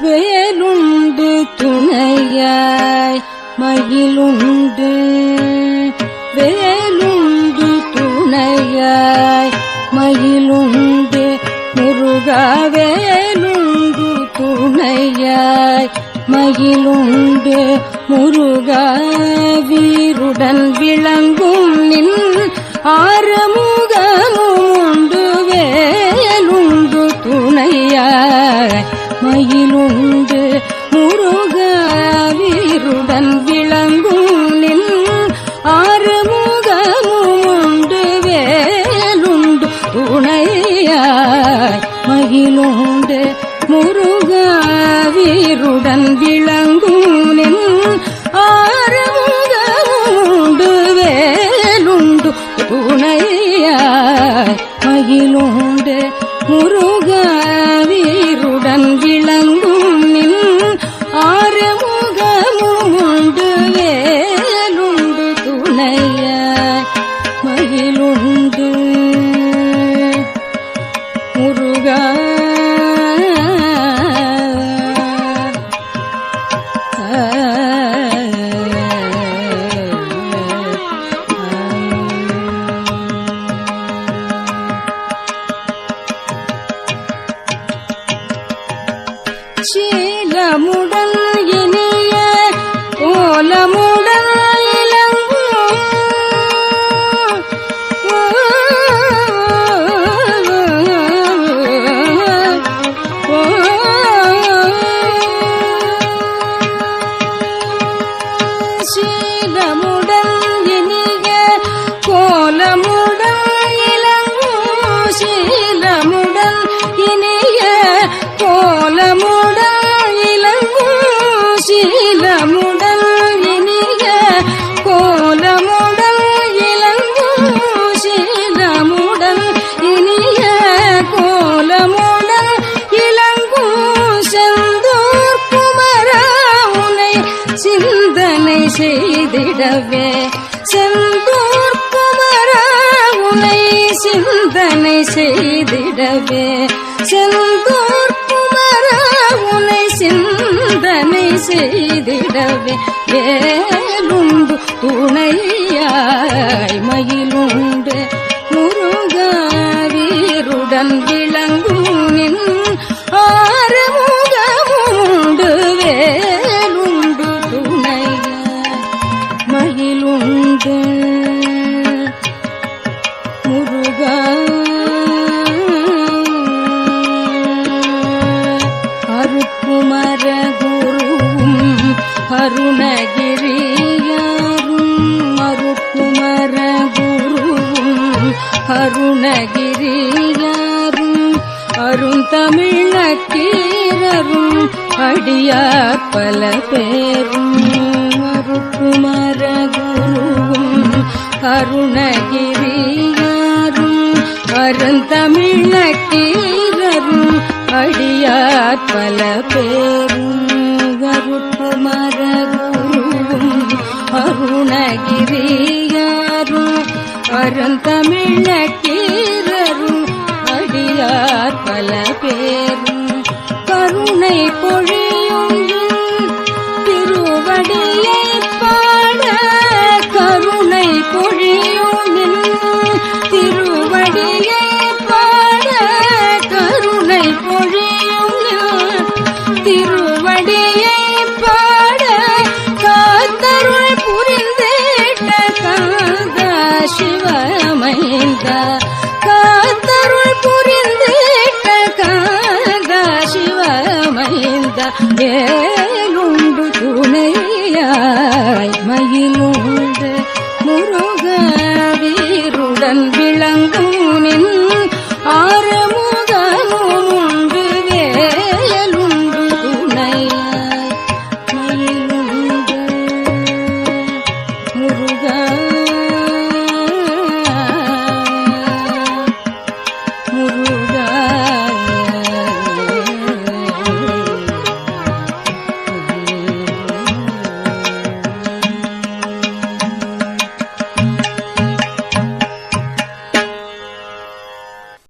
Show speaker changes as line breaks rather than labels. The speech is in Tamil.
வேலுண்டு துணையாய் மயிலுண்டு வேலுண்டு துணையாய் மயிலுண்டு முருகா வேலுண்டு துணையாய் மயிலுண்டு முருகா வீருடன் விளங்கும் நின் ஆறுமுகமுண்டு வேலுண்டு துணையாய் மயிலுண்டு முருகா வீருடன் விளங்கும் நின் ஆறுமுகமுண்டு வேலுண்டு துணையாய் மயிலுண்டு முருகா வீருடன் விளங்கும் நின் ஆறுமுகமுண்டு வேலுண்டு துணையாய் மயிலுண்டு முருகா வீருடன் விளங்கும் நின் ஆறுமுகமுண்டு வேலுண்டு துணையாய் மயிலுண்டு முருகா சீலமுடன் இனிய கோலமுடன் இளங்கும் சீலமுடன் இனிய கோலமுடன் இளங்கும் சீலமுடன் இனிய கோலமுடன் இளங்கும் சீலமுடன் இனிய கோலமுடன் இளங்கும் சீலமுடன் இனிய கோலமுடன் இளங்கும் செந்தூர் குமரா உனை சிந்தனை செய்திடவே செந்தூர் குமரா உனை சிந்தனை செய்திடவே செந்தூர் குமரா உனை சிந்தனை செய்திடவே வேலுண்டு துணையாய் மயிலுண்டு முருகா வீருடன் விளங்கும் நின் ஆறுமுகமுண்டு வேலுண்டு துணையாய் மயிலுண்டு முருகா அருட்குமர குருவும் அருணகிரியாரும் அருட்குமர குருவும் அருணகிரியாரும் அருந்தமிழ் நக்கீரரும் அடியார் பல பேரும் அருட்குமர குருவும் அருணகிரியாரும் அருந்தமிழ் நக்கீரரும் அடியார் பல பேரும் அருட்குமர குருவும் அருணகிரியாரும் அருந்தமிழ் நக்கீரரும் அடியார் பல பேரும் கருணை